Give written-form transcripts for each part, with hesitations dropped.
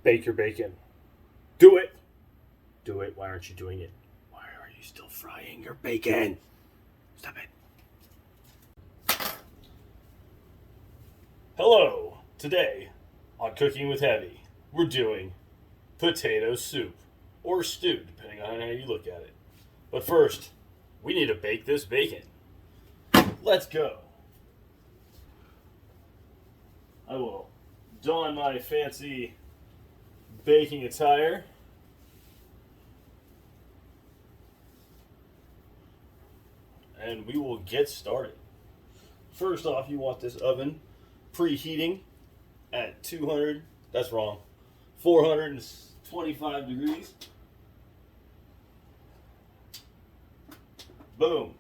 Bake your bacon. Do it. Do it. Why aren't you doing it? Why are you still frying your bacon? Stop it. Hello. Today on Cooking with Heavy, we're doing potato soup or stew, depending on how you look at it. But first, we need to bake this bacon. Let's go. I will don my fancy baking attire. And we will get started. First off, you want this oven preheating at 425 degrees. Boom.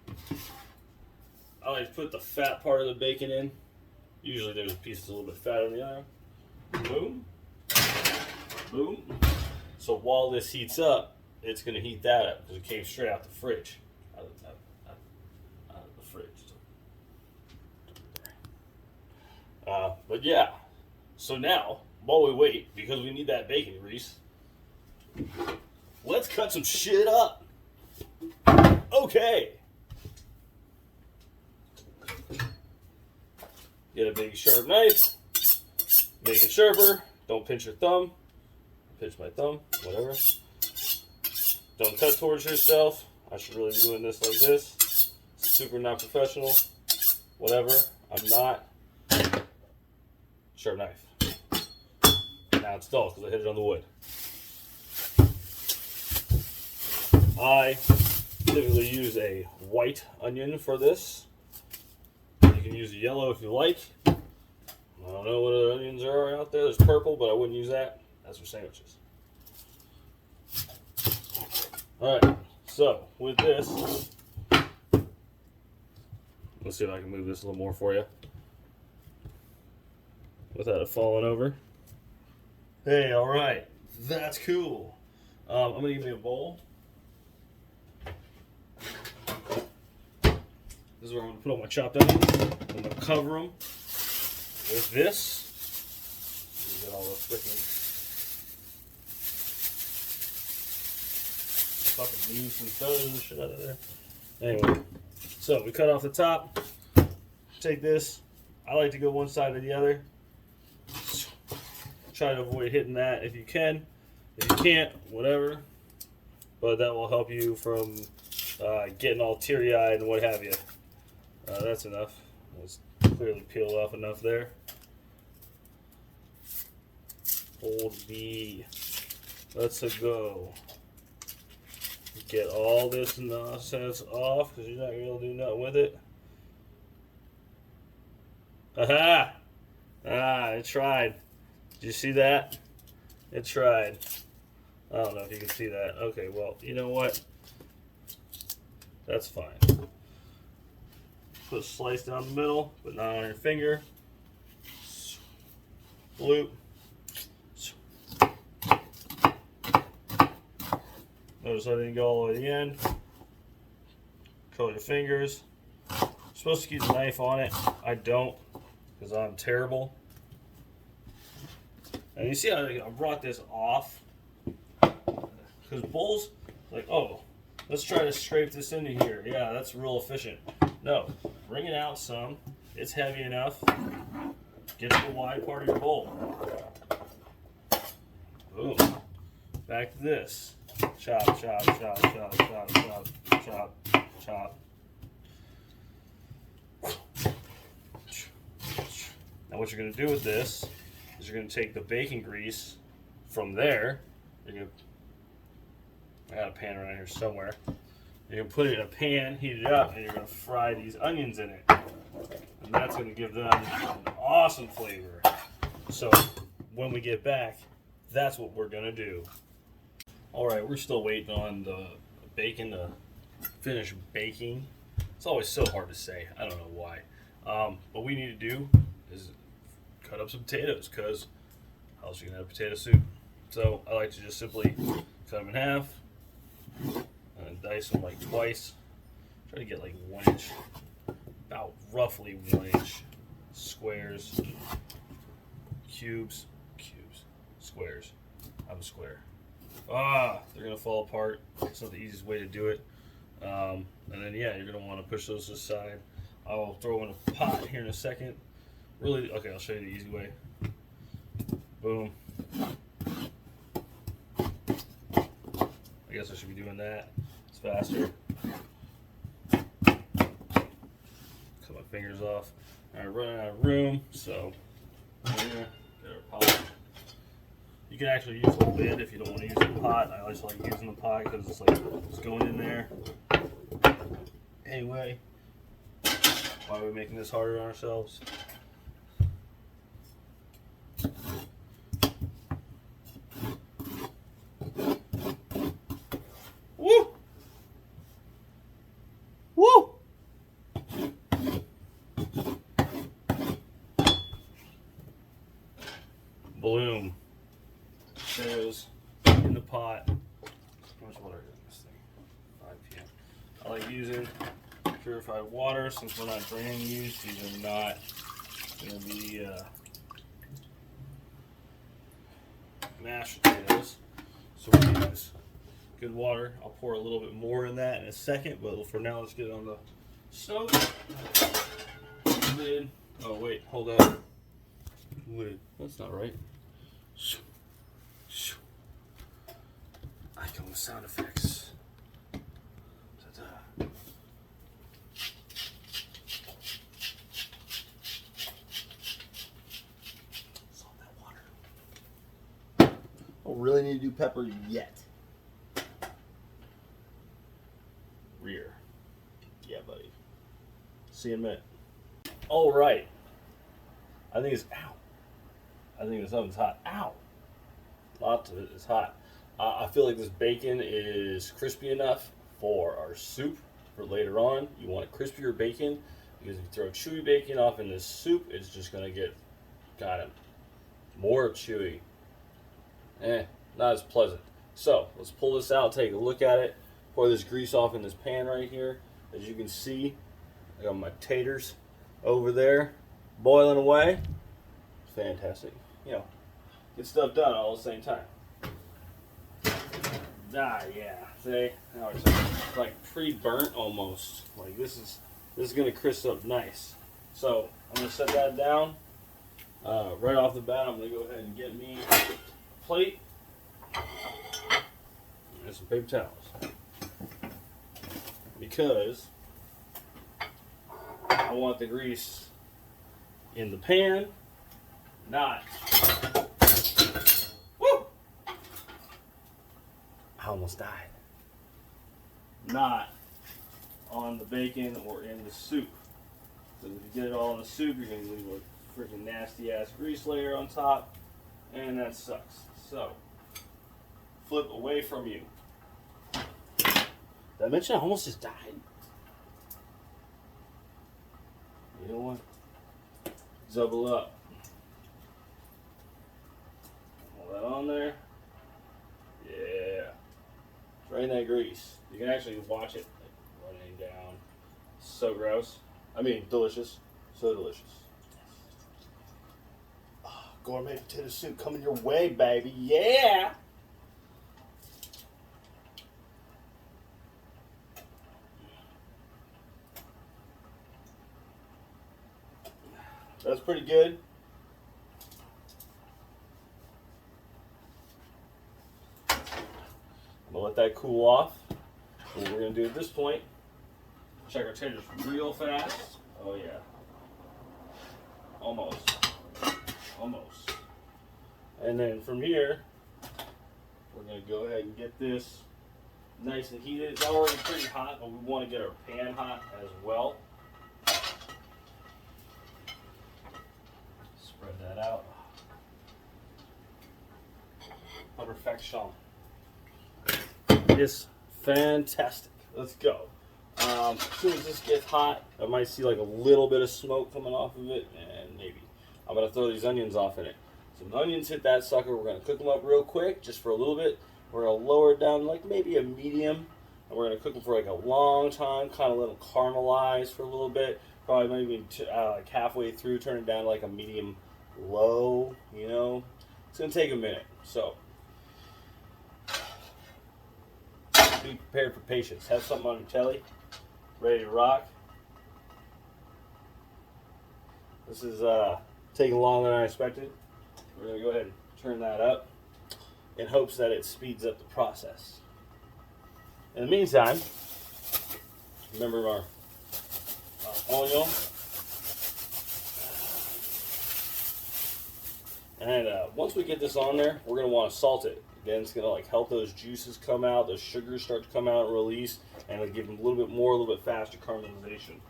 I like to put the fat part of the bacon in. Usually there's a piece that's a little bit fat on the other. Boom. Boom. So while this heats up, it's going to heat that up because it came straight out the fridge. Out of the fridge. But yeah. So now, while we wait, because we need that bacon grease, let's cut some shit up. Okay. Get a big sharp knife. Make it sharper. Don't pinch your thumb. Pinch my thumb. Whatever. Don't cut towards yourself. I should really be doing this like this. Super not professional. Whatever. I'm not. Sharp knife. Now it's dull because I hit it on the wood. I typically use a white onion for this. You can use a yellow if you like. I don't know what other onions there are out there. There's purple, but I wouldn't use that. That's for sandwiches. Alright, so with this, let's see if I can move this a little more for you without it falling over. Hey, alright, that's cool. I'm going to give me a bowl. This is where I'm going to put all my chopped onions. I'm going to cover them with this. Get all the freaking fucking leaves and feathers and shit out of there. Anyway, so we cut off the top. Take this. I like to go one side or the other. Try to avoid hitting that if you can. If you can't, whatever. But that will help you from getting all teary-eyed and what have you. That's enough. Let's clearly peel off enough there. Hold B. Let's go. Get all this nonsense off because you're not going to be able to do nothing with it. Aha! It tried. Did you see that? It tried. I don't know if you can see that. Okay, well, you know what? That's fine. Put a slice down the middle, but not on your finger. Loop. Notice I didn't go all the way to the end. Curl your fingers. You're supposed to keep the knife on it. I don't, because I'm terrible. And you see how I brought this off? Because bowls, like, oh, let's try to scrape this into here. Yeah, that's real efficient. No, bring it out some. It's heavy enough. Get to the wide part of your bowl. Boom. Back to this. Chop, chop, chop, chop, chop, chop, chop, chop. Now what you're going to do with this is you're going to take the bacon grease from there. I got a pan around here somewhere. You're going to put it in a pan, heat it up, and you're going to fry these onions in it. And that's going to give them an awesome flavor. So when we get back, that's what we're going to do. Alright, we're still waiting on the bacon to finish baking. It's always so hard to say. I don't know why. What we need to do is cut up some potatoes, because how else are you going to have potato soup? So I like to just simply cut them in half and dice them like twice. Try to get like 1 inch, about roughly 1 inch squares, cubes, squares. I'm a square. They're gonna fall apart. It's not the easiest way to do it. And then yeah, you're gonna want to push those aside. I'll throw in a pot here in a second. Really, okay, I'll show you the easy way. Boom. I guess I should be doing that. It's faster. Cut my fingers off. Alright, running out of room, so here, get our pot. You can actually use the lid if you don't want to use the pot. I always like using the pot because it's like it's going in there. Anyway, why are we making this harder on ourselves? Woo! Woo! Bloom. There's in the pot. How much water is in this thing? 5 p.m. I like using purified water since we're not draining these. These are not going to be mashed potatoes. So we use good water. I'll pour a little bit more in that in a second, but for now, let's get it on the stove. Lid. Oh, wait, hold on. Lid. That's not right. I go with sound effects. Ta-da. Salt that water. Don't really need to do pepper yet. Rear. Yeah, buddy. See you in a minute. All right. I think it's ow. I think this oven's hot. Ow. Lots of it is hot. I feel like this bacon is crispy enough for our soup for later on. You want a crispier bacon because if you throw chewy bacon off in this soup, it's just going to get kind of more chewy. Not as pleasant. So let's pull this out, take a look at it, pour this grease off in this pan right here. As you can see, I got my taters over there boiling away. Fantastic. You know, get stuff done all at the same time. Yeah. See, now it's like pre-burnt almost. Like this is gonna crisp up nice. So I'm gonna set that down. Right off the bat, I'm gonna go ahead and get me a plate and some paper towels because I want the grease in the pan, not. Woo! I almost died. Not on the bacon or in the soup. Because if you get it all in the soup, you're going to leave a freaking nasty ass grease layer on top, and that sucks. So, flip away from you. Did I mention I almost just died? You know what? Double up. Hold that on there. Yeah. Drain that grease. You can actually watch it like, running down. So gross. I mean, delicious. So delicious. Oh, gourmet potato soup coming your way, baby. Yeah! That's pretty good. I'm gonna let that cool off. What we're gonna do at this point, check our taters real fast. Oh yeah. Almost. And then from here, we're gonna go ahead and get this nice and heated. It's already pretty hot, but we want to get our pan hot as well. Spread that out. Perfection. It's fantastic. Let's go. As soon as this gets hot, I might see like a little bit of smoke coming off of it, and maybe I'm gonna throw these onions off in it. So the onions hit that sucker. We're gonna cook them up real quick, just for a little bit. We're gonna lower it down like maybe a medium, and we're gonna cook them for like a long time, kind of let them caramelize for a little bit. Probably maybe like halfway through, turn it down to like a medium low. You know, it's gonna take a minute. So be prepared for patience. Have something on your telly, ready to rock. This is taking longer than I expected. We're going to go ahead and turn that up in hopes that it speeds up the process. In the meantime, remember our onion. And once we get this on there, we're going to want to salt it. Again, it's going to like help those juices come out, those sugars start to come out and release, and it'll give them a little bit more, a little bit faster caramelization.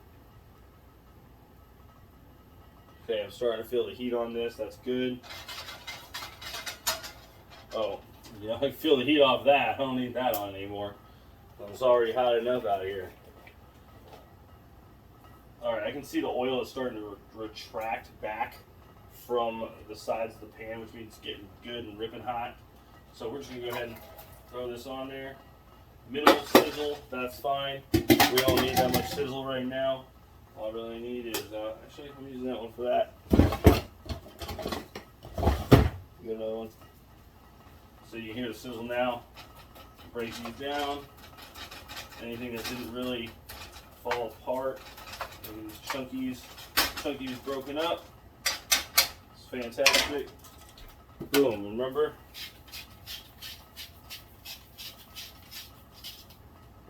Okay, I'm starting to feel the heat on this. That's good. Oh, yeah, I can feel the heat off that. I don't need that on anymore. It's already hot enough out here. Alright, I can see the oil is starting to retract back from the sides of the pan, which means it's getting good and ripping hot. So we're just going to go ahead and throw this on there. Minimal sizzle, that's fine. We don't need that much sizzle right now. All I really need is, actually, I'm using that one for that. Get another one. So you can hear the sizzle now. Break these down. Anything that didn't really fall apart. These chunkies broken up. It's fantastic. Boom, remember?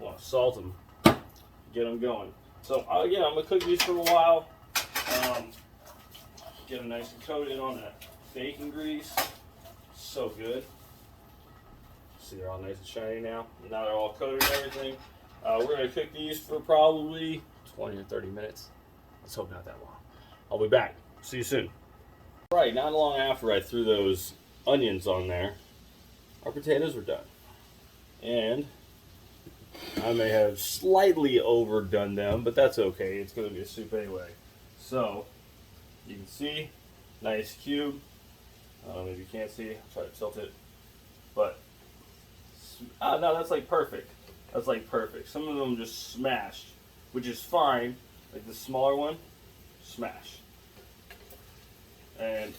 Want to salt them. Get them going. So again, I'm going to cook these for a while. Get them nice and coated on that bacon grease. So good. See, they're all nice and shiny now. Now they're all coated and everything. We're going to cook these for probably 20 or 30 minutes. Let's hope not that long. I'll be back. See you soon. All right, not long after I threw those onions on there, our potatoes were done. And I may have slightly overdone them, but that's okay. It's going to be a soup anyway. So, you can see, nice cube. Maybe you can't see. I'll try to tilt it. But, no, that's like perfect. That's like perfect. Some of them just smashed, which is fine. Like the smaller one, smash. And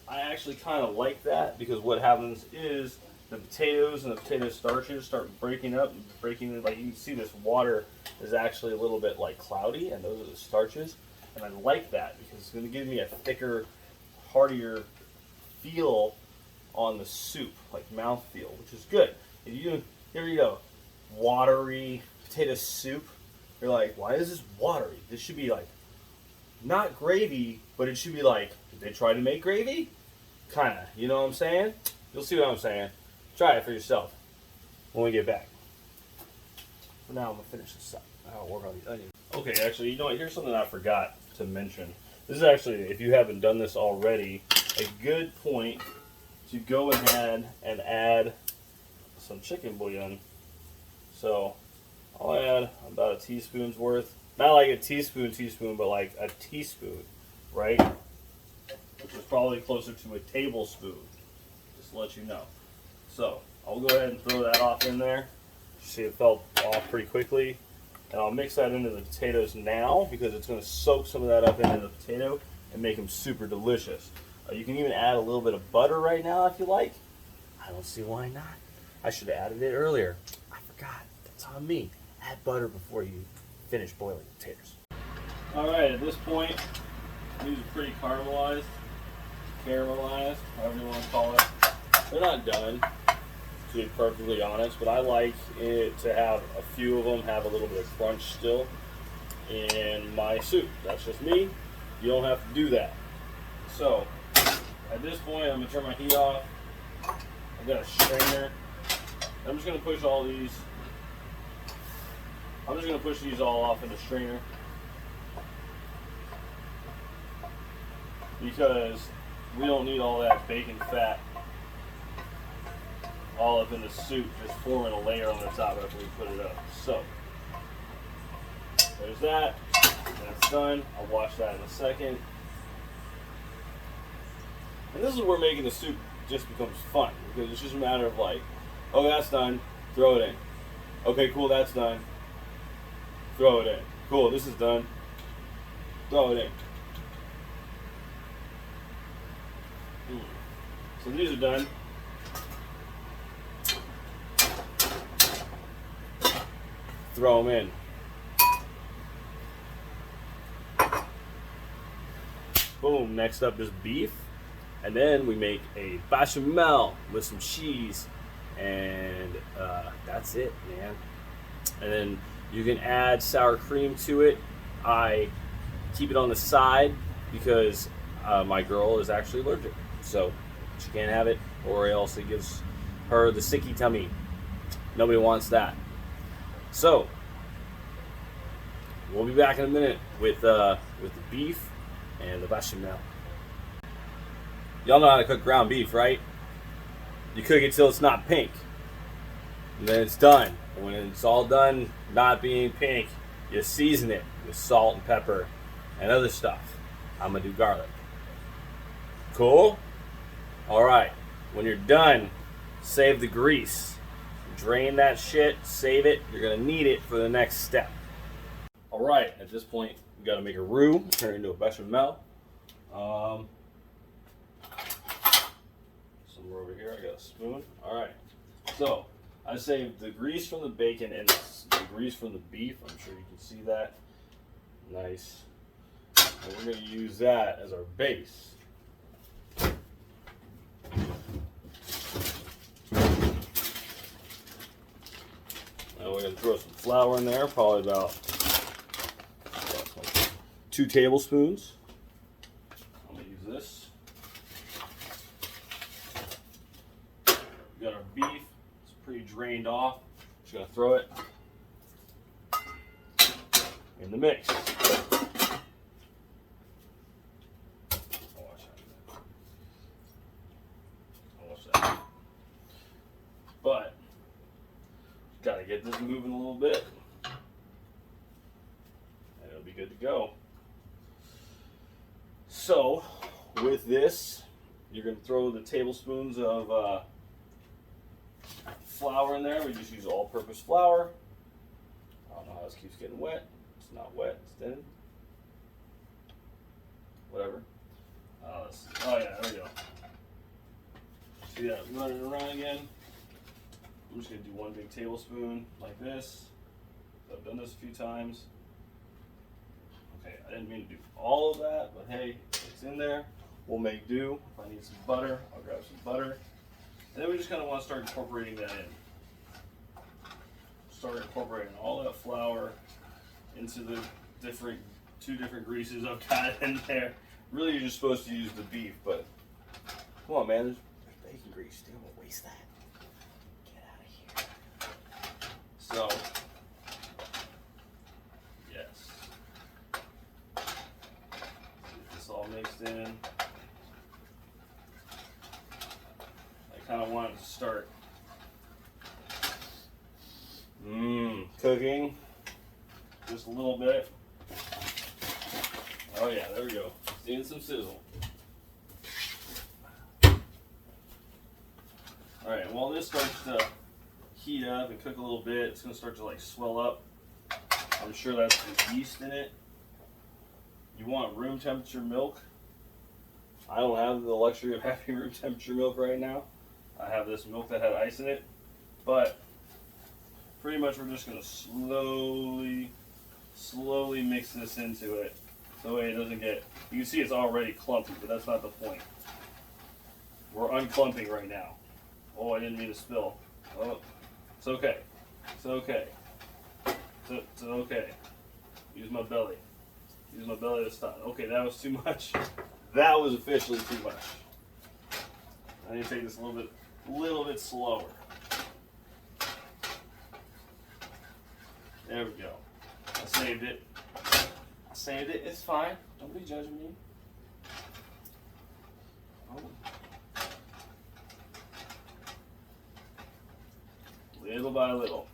I actually kind of like that because what happens is the potatoes and the potato starches start breaking up, like you can see this water is actually a little bit like cloudy, and those are the starches. And I like that because it's going to give me a thicker, heartier feel on the soup, like mouth feel, which is good. If you ever eat a watery potato soup, you're like, why is this watery? This should be like, not gravy, but it should be like, did they try to make gravy? Kinda, you know what I'm saying? You'll see what I'm saying. Try it for yourself when we get back. For now, I'm gonna finish this up. I'll work on the onions. Okay, actually, you know what? Here's something I forgot to mention. This is actually, if you haven't done this already, a good point to go ahead and add some chicken bouillon. So I'll add about a teaspoon's worth. Not like a teaspoon, but like a teaspoon, right? Which is probably closer to a tablespoon, just to let you know. So I'll go ahead and throw that off in there. See, it fell off pretty quickly. And I'll mix that into the potatoes now because it's going to soak some of that up into the potato and make them super delicious. You can even add a little bit of butter right now if you like. I don't see why not. I should have added it earlier. I forgot. That's on me. Add butter before you finish boiling potatoes. Alright, at this point, these are pretty caramelized, however you want to call it. They're not done, to be perfectly honest, but I like it to have a few of them have a little bit of crunch still in my soup. That's just me. You don't have to do that. So, at this point, I'm going to turn my heat off. I've got a strainer. I'm just going to push all these. I'm just going to push these all off in the strainer because we don't need all that bacon fat all up in the soup, just forming a layer on the top after we put it up. So, there's that. That's done. I'll wash that in a second. And this is where making the soup just becomes fun, because it's just a matter of like, oh, that's done, throw it in. Okay, cool, that's done. Throw it in. Cool, this is done. Throw it in. So these are done. throw them in. Boom, next up is beef. And then we make a bechamel with some cheese. And that's it, man. And then you can add sour cream to it. I keep it on the side because my girl is actually allergic. So she can't have it, or else it gives her the sicky tummy. Nobody wants that. So we'll be back in a minute with the beef and the bechamel. Y'all know how to cook ground beef, right? You cook it till it's not pink, and then it's done. And when it's all done not being pink, you season it with salt and pepper and other stuff. I'm gonna do garlic. Cool? Alright, when you're done, save the grease. Drain that shit, save it. You're gonna need it for the next step. Alright, at this point, we gotta make a roux, turn it into a bechamel. Somewhere over here, I got a spoon. Alright, so I saved the grease from the bacon and the grease from the beef. I'm sure you can see that. Nice. And we're gonna use that as our base. Now we're going to throw some flour in there, probably about 2 tablespoons. I'm going to use this. We got our beef. It's pretty drained off. Just going to throw it in the mix. But gotta get this moving a little bit, and it'll be good to go. So with this, you're gonna throw the tablespoons of flour in there. We just use all-purpose flour. I don't know how this keeps getting wet. It's not wet, it's thin. Whatever. Oh yeah, there we go. See that running around again? I'm just going to do 1 big tablespoon like this. I've done this a few times. Okay, I didn't mean to do all of that, but hey, it's in there. We'll make do. If I need some butter, I'll grab some butter. And then we just kind of want to start incorporating that in. Start incorporating all that flour into the 2 different greases I've got in there. Really, you're just supposed to use the beef, but come on, man, there's bacon grease. Don't waste that. So, yes. Get this all mixed in. I kind of want it to start cooking just a little bit. Oh yeah, there we go. Seeing some sizzle. Alright, while this starts to heat up and cook a little bit, it's going to start to like swell up. I'm sure that's the yeast in it. You want room temperature milk. I don't have the luxury of having room temperature milk right now. I have this milk that had ice in it, but pretty much we're just going to slowly mix this into it so that way it doesn't get, you can see it's already clumpy, but that's not the point. We're unclumping right now. Oh, I didn't mean to spill. Oh. It's okay. It's okay. It's okay. Use my belly. Use my belly to stop. Okay, that was too much. That was officially too much. I need to take this a little bit slower. There we go. I saved it. It's fine. Don't be judging me. Oh. Little by little.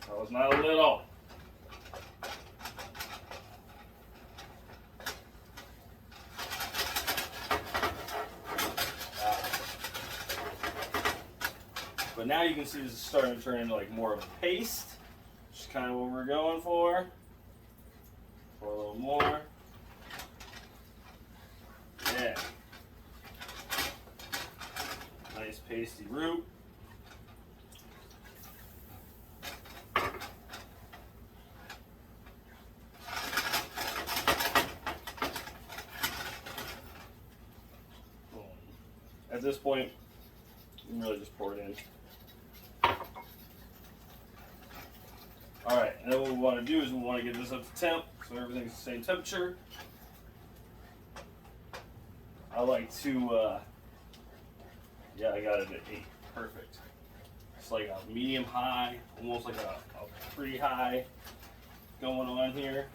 That was not a little. But now you can see this is starting to turn into like more of a paste. Which is kind of what we're going for. Pour a little more. Yeah. Nice pasty roux. at this point, you can really just pour it in. All right, and then what we want to do is we want to get this up to temp, so everything's the same temperature. I like to, yeah, I got it at 8. Perfect. It's like a medium high, almost like a pre-high going on here,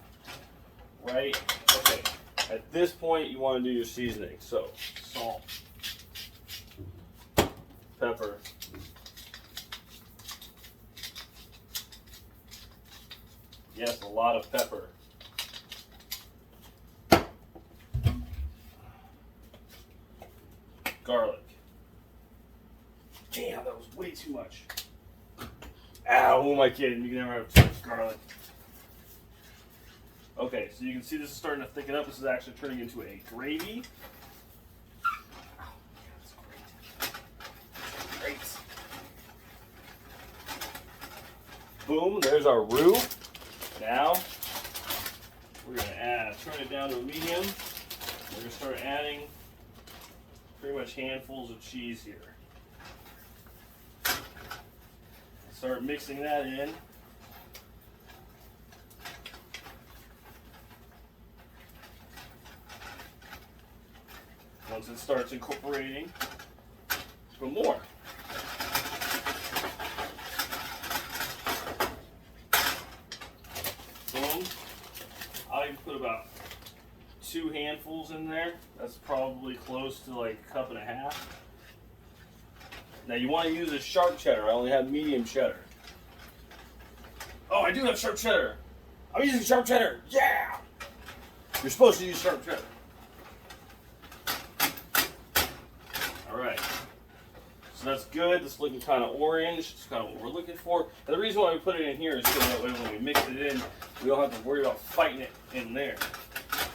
right? Okay, at this point you want to do your seasoning. So, salt, pepper, yes, a lot of pepper. Garlic. Damn, that was way too much. Ow, who am I kidding? You can never have too much garlic. Okay, so you can see this is starting to thicken up. This is actually turning into a gravy. Oh, that's great. Great. Boom, there's our roux. Now, we're going to turn it down to a medium. We're going to start adding pretty much handfuls of cheese here. Start mixing that in. Once it starts incorporating, put more. Boom. I'll even put about 2 handfuls in there. That's probably close to like a cup and a half. Now you want to use a sharp cheddar. I only have medium cheddar. Oh, I do have sharp cheddar. I'm using sharp cheddar. Yeah! You're supposed to use sharp cheddar. Alright. So that's good. It's looking kind of orange. It's kind of what we're looking for. And the reason why we put it in here is so that way when we mix it in, we don't have to worry about fighting it in there.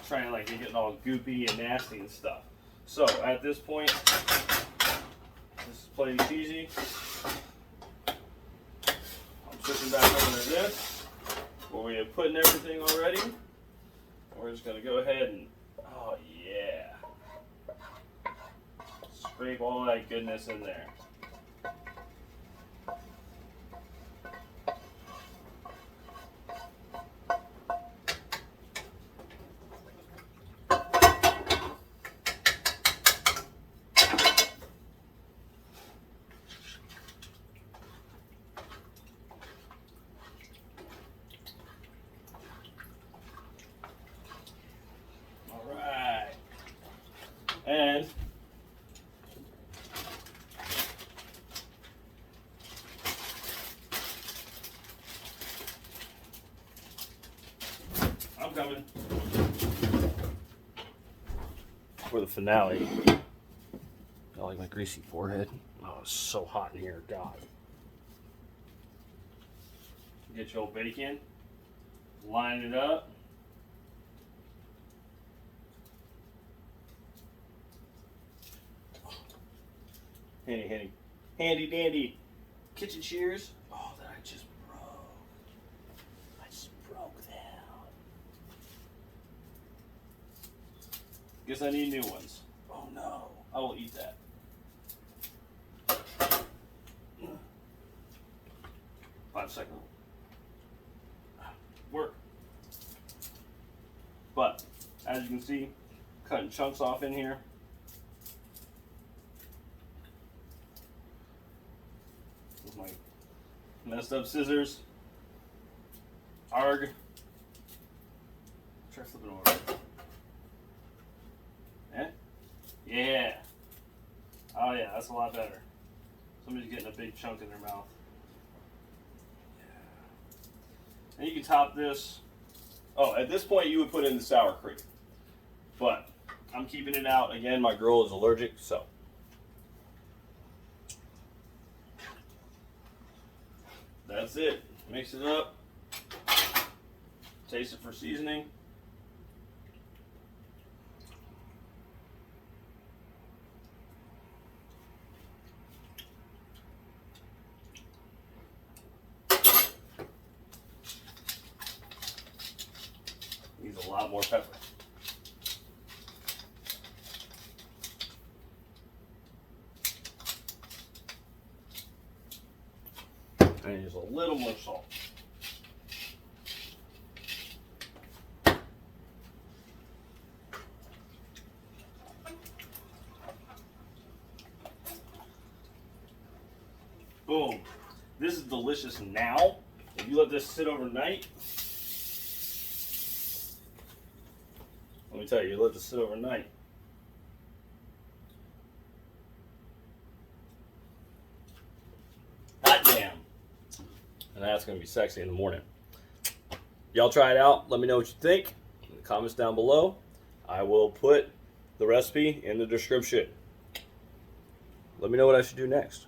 Trying to like get it all goopy and nasty and stuff. So at this point, this is plain cheesy. I'm switching back over to this, where we have put in everything already. We're just going to go ahead and, oh yeah, scrape all that goodness in there. And I'm coming for the finale. I like my greasy forehead. Oh, it's so hot in here, God. Get your bacon, line it up. Handy dandy kitchen shears. Oh, that I just broke. I just broke them. Guess I need new ones. Oh no, I will eat that. Five seconds. Work. But as you can see, cutting chunks off in here. My messed up scissors. Arg. Try flipping over. Eh? Yeah. Oh yeah, that's a lot better. Somebody's getting a big chunk in their mouth. Yeah. And you can top this. Oh, at this point you would put in the sour cream. But I'm keeping it out. Again, my girl is allergic, so. That's it. Mix it up. Taste it for seasoning. Needs a lot more pepper. And just a little more salt. Boom. This is delicious now. If you let this sit overnight, let me tell you, let this sit overnight. Hot damn. And that's going to be sexy in the morning. Y'all try it out. Let me know what you think in the comments down below. I will put the recipe in the description. Let me know what I should do next.